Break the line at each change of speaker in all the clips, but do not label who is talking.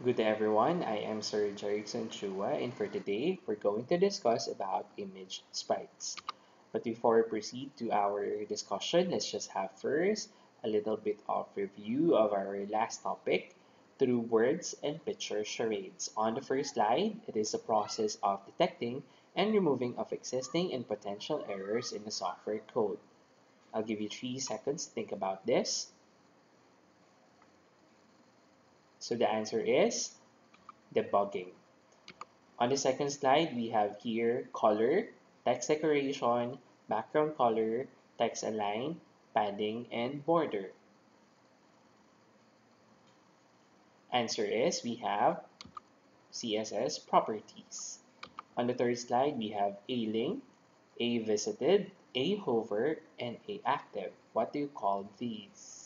Good day everyone, I am Sir Jerickson Chua and for today we're going to discuss about image sprites. But before we proceed to our discussion, let's just have first a little bit of review of our last topic through words and picture charades. On the first slide, it is the process of detecting and removing of existing and potential errors in the software code. I'll give you 3 seconds to think about this. So the answer is debugging. On the second slide, we have here color, text decoration, background color, text align, padding, and border. Answer is we have CSS properties. On the third slide, we have a link, a visited, a hover, and a active. What do you call these?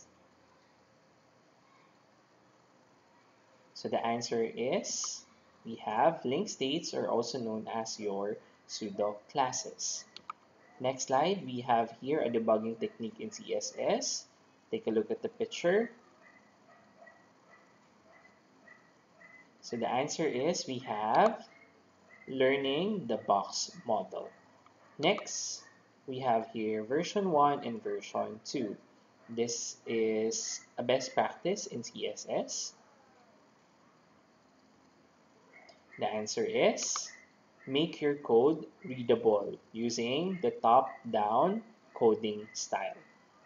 So the answer is we have link states are also known as your pseudo classes. Next slide, we have here a debugging technique in CSS. Take a look at the picture. So the answer is we have learning the box model. Next, we have here version 1 and version 2. This is a best practice in CSS. The answer is make your code readable using the top-down coding style.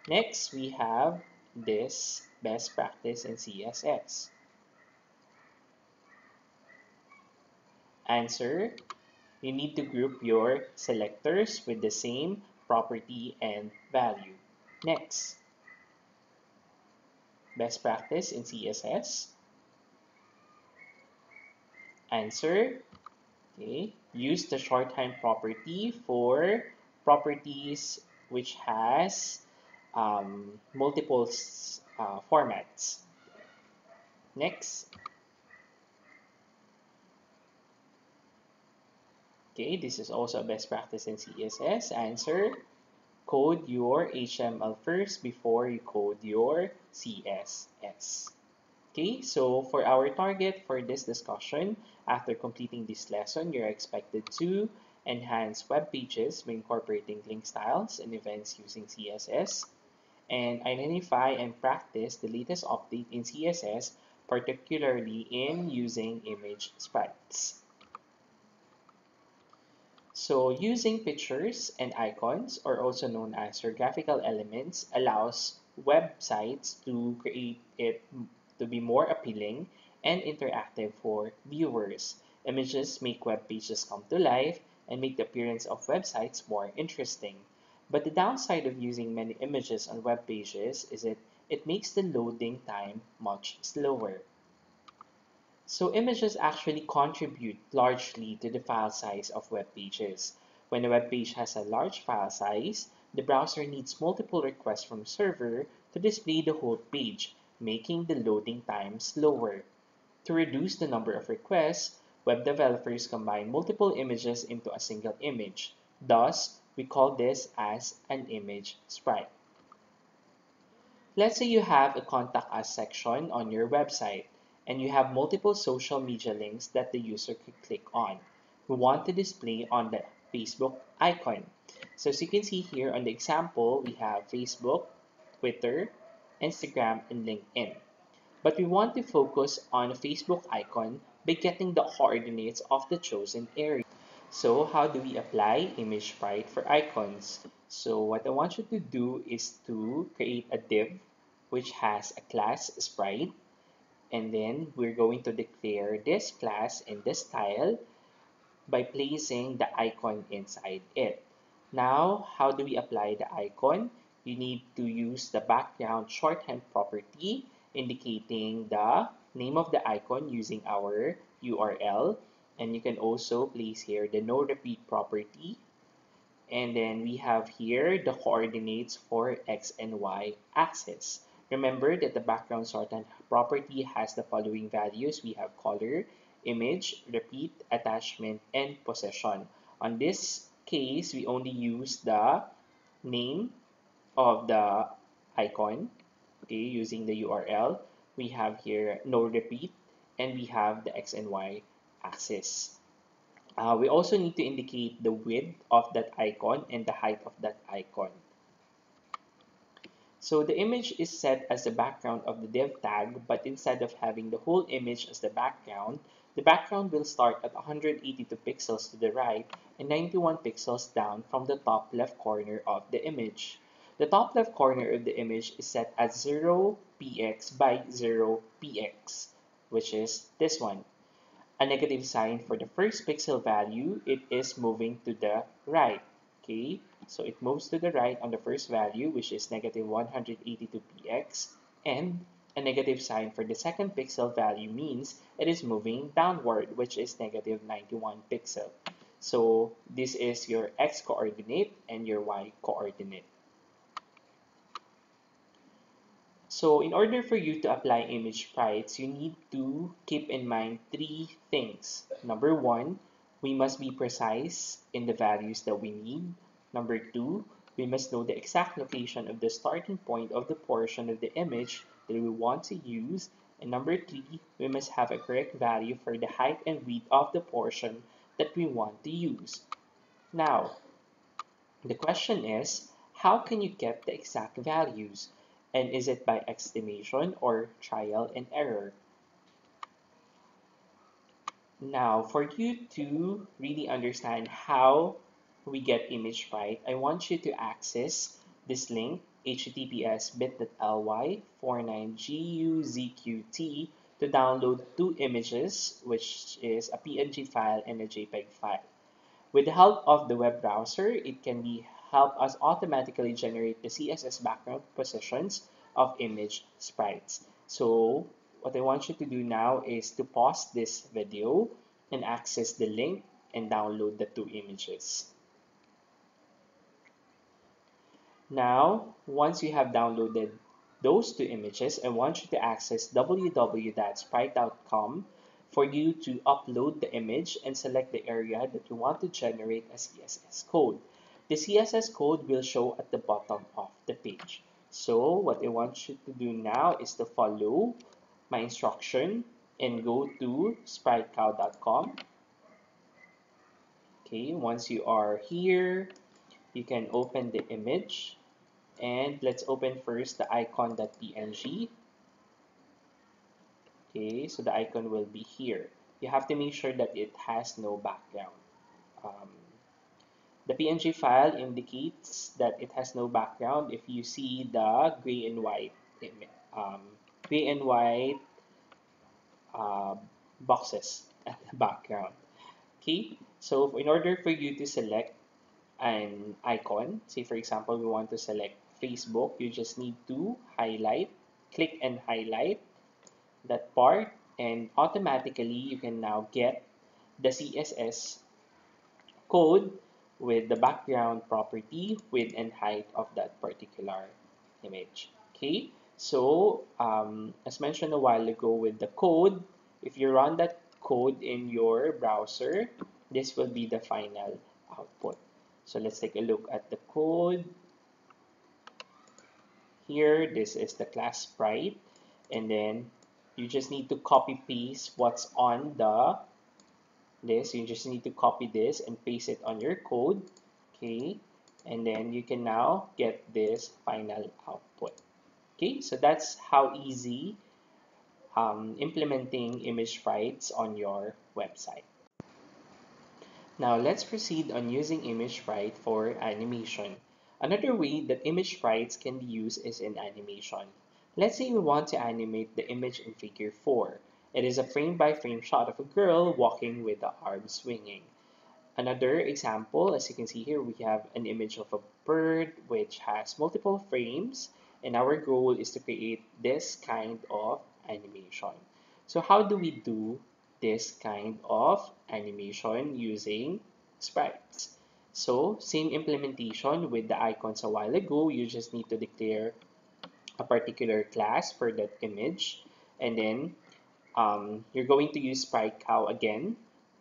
Next, we have this best practice in CSS. Answer, you need to group your selectors with the same property and value. Next, best practice in CSS. Answer, okay, use the shorthand property for properties which has multiple formats. Next, okay, this is also a best practice in CSS. Answer, code your HTML first before you code your CSS. Okay, so for our target for this discussion, after completing this lesson, you're expected to enhance web pages by incorporating link styles and events using CSS, and identify and practice the latest update in CSS, particularly in using image sprites. So using pictures and icons, or also known as your graphical elements, allows websites to create it to be more appealing and interactive for viewers. Images make web pages come to life and make the appearance of websites more interesting. But the downside of using many images on web pages is it makes the loading time much slower. So images actually contribute largely to the file size of web pages. When a web page has a large file size, the browser needs multiple requests from the server to display the whole page, making the loading time slower. To reduce the number of requests, web developers combine multiple images into a single image. Thus, we call this as an image sprite. Let's say you have a contact us section on your website and you have multiple social media links that the user could click on. We want to display on the Facebook icon. So as you can see here on the example, we have Facebook, Twitter, Instagram, and LinkedIn. But we want to focus on a Facebook icon by getting the coordinates of the chosen area. So how do we apply image sprite for icons? So what I want you to do is to create a div which has a class sprite, and then we're going to declare this class in this style by placing the icon inside it. Now, how do we apply the icon? You need to use the background shorthand property indicating the name of the icon using our URL. And you can also place here the no repeat property. And then we have here the coordinates for X and Y axis. Remember that the background shorthand property has the following values. We have color, image, repeat, attachment, and position. On this case, we only use the name of the icon, okay, using the URL. We have here no repeat, and we have the X and Y axis. We also need to indicate the width of that icon and the height of that icon. So the image is set as the background of the div tag, but instead of having the whole image as the background will start at 182 pixels to the right and 91 pixels down from the top left corner of the image. The top left corner of the image is set at 0px by 0px, which is this one. A negative sign for the first pixel value, it is moving to the right. Okay, so it moves to the right on the first value, which is negative 182px, and a negative sign for the second pixel value means it is moving downward, which is negative 91 pixel. So this is your x coordinate and your y coordinate. So in order for you to apply image sprites, you need to keep in mind three things. Number one, we must be precise in the values that we need. Number two, we must know the exact location of the starting point of the portion of the image that we want to use. And number three, we must have a correct value for the height and width of the portion that we want to use. Now, the question is, how can you get the exact values? And is it by estimation or trial and error? Now, for you to really understand how we get image right, I want you to access this link, https://bit.ly/49guzqt to download two images, which is a PNG file and a JPEG file. With the help of the web browser, it can help us automatically generate the CSS background positions of image sprites. So what I want you to do now is to pause this video and access the link and download the two images. Now, once you have downloaded those two images, I want you to access www.sprite.com for you to upload the image and select the area that you want to generate a CSS code. The CSS code will show at the bottom of the page. So what I want you to do now is to follow my instruction and go to spritecow.com. Okay, once you are here, you can open the image. And let's open first the icon.png. Okay, so the icon will be here. You have to make sure that it has no background. Um, the PNG file indicates that it has no background if you see the gray and white um, gray and white uh, boxes at the background. Okay, so in order for you to select an icon, say for example, we want to select Facebook, you just need to click and highlight that part, and automatically you can now get the CSS code with the background property, width and height of that particular image. Okay, so as mentioned a while ago with the code, if you run that code in your browser, this will be the final output. So let's take a look at the code. Here, this is the class sprite, and then you just need to copy paste what's on this. You just need to copy this and paste it on your code. Okay, and then you can now get this final output. Okay, so that's how easy implementing image sprites on your website. Now let's proceed on using image sprite for animation. Another way that image sprites can be used is in animation. Let's say we want to animate the image in figure 4. It is a frame-by-frame shot of a girl walking with the arms swinging. Another example, as you can see here, we have an image of a bird which has multiple frames, and our goal is to create this kind of animation. So how do we do this kind of animation using sprites? So same implementation with the icons a while ago, you just need to declare a particular class for that image, and then you're going to use sprite cow again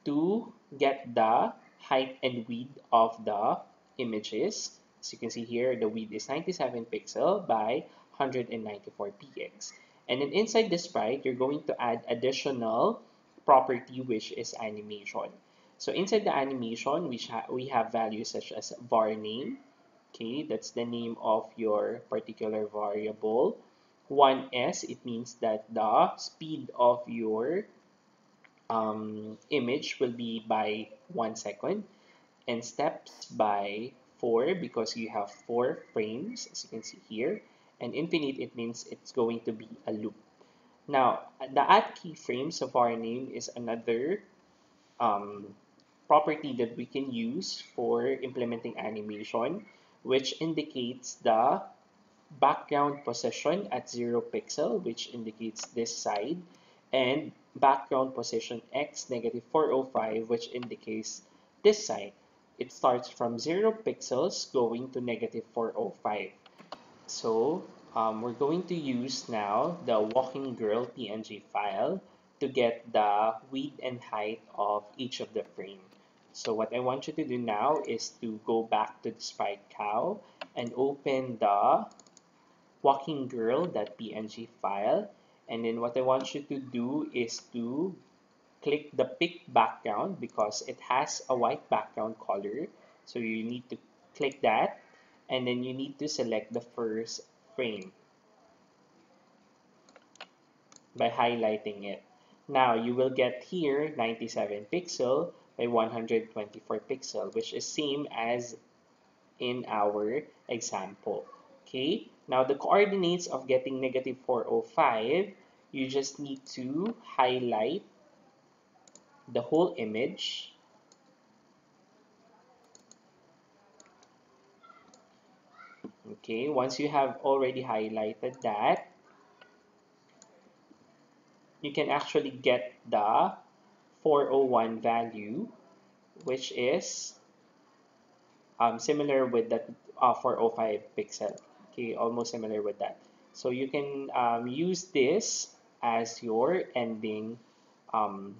to get the height and width of the images. As you can see here, the width is 97 pixel by 194 px. And then inside the sprite, you're going to add additional property, which is animation. So inside the animation, we have values such as var name. Okay, that's the name of your particular variable. 1s, it means that the speed of your image will be by 1 second, and steps by 4 because you have 4 frames, as you can see here. And infinite, it means it's going to be a loop. Now, the add keyframes of our name is another um, property that we can use for implementing animation, which indicates the background position at 0 pixel, which indicates this side, and background position x negative 405, which indicates this side. It starts from 0 pixels going to negative 405. So we're going to use now the walking girl PNG file to get the width and height of each of the frame. So what I want you to do now is to go back to the sprite cow and open the walking girl.png file. And then what I want you to do is to click the pick background because it has a white background color. So you need to click that, and then you need to select the first frame by highlighting it. Now you will get here 97 pixel by 124 pixel, which is same as in our example. Okay, now the coordinates of getting negative 405, you just need to highlight the whole image. Okay, once you have already highlighted that, you can actually get the 401 value, which is similar with that 405 pixel. Okay, almost similar with that. So you can use this as your ending um,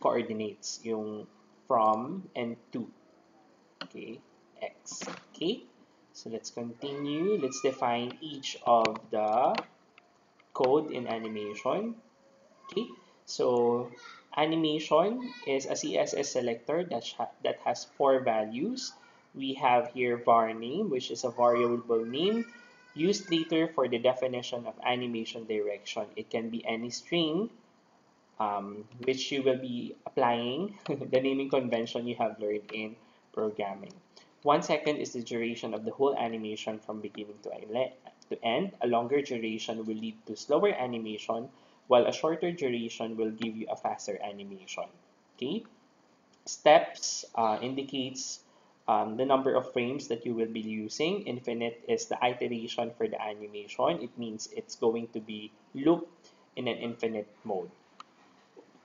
coordinates, yung from and to. Okay, x. Okay, so let's continue. Let's define each of the code in animation. Okay, so animation is a CSS selector that has 4 values. We have here var name, which is a variable name used later for the definition of animation direction. It can be any string, which you will be applying the naming convention you have learned in programming. 1 second is the duration of the whole animation from beginning to end. A longer duration will lead to slower animation, while a shorter duration will give you a faster animation. Okay? Steps indicates the number of frames that you will be using. Infinite is the iteration for the animation. It means it's going to be looped in an infinite mode.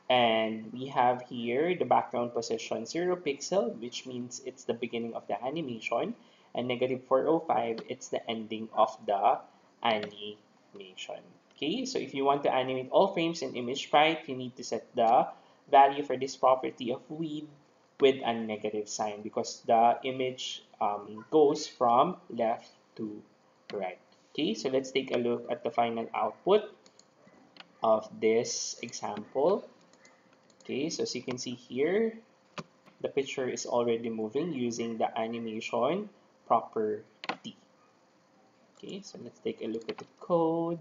And we have here the background position 0 pixel, which means it's the beginning of the animation, and negative 405, it's the ending of the animation. Okay, so if you want to animate all frames in image sprite, you need to set the value for this property of width with a negative sign because the image goes from left to right. Okay, so let's take a look at the final output of this example. Okay, so as you can see here, the picture is already moving using the animation property. Okay, so let's take a look at the code.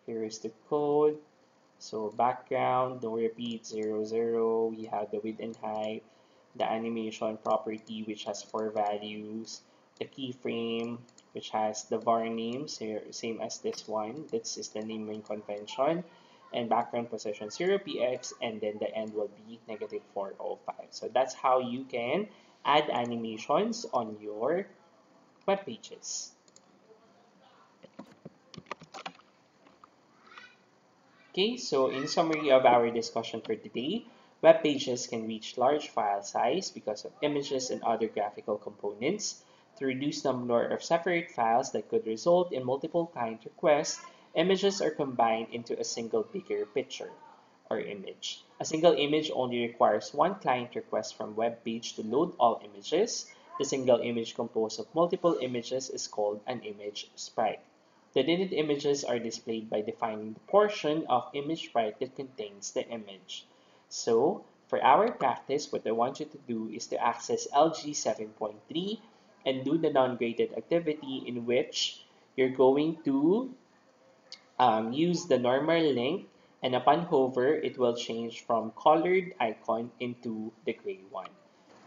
Here is the code. So background, no repeat, 0, 0. We have the width and height, the animation property, which has 4 values, the keyframe, which has the var names, same as this one. This is the naming convention. And background position 0px, and then the end will be negative 405. So that's how you can add animations on your web pages. Okay, so in summary of our discussion for today, web pages can reach large file size because of images and other graphical components. To reduce the number of separate files that could result in multiple client requests, images are combined into a single bigger picture or image. A single image only requires one client request from web page to load all images. The single image composed of multiple images is called an image sprite. The deleted images are displayed by defining the portion of image right that contains the image. So, for our practice, what I want you to do is to access LG 7.3 and do the non-graded activity in which you're going to use the normal link, and upon hover, it will change from colored icon into the gray one.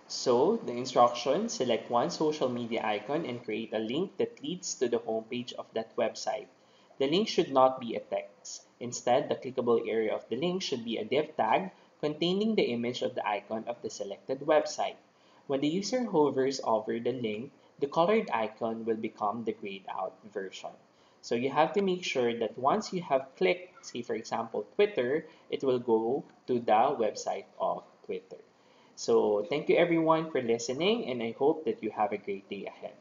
So, the instructions, select one social media icon and create a link that leads to the homepage of that website. The link should not be a text. Instead, the clickable area of the link should be a div tag containing the image of the icon of the selected website. When the user hovers over the link, the colored icon will become the grayed out version. So you have to make sure that once you have clicked, say for example, Twitter, it will go to the website of Twitter. So thank you everyone for listening, and I hope that you have a great day ahead.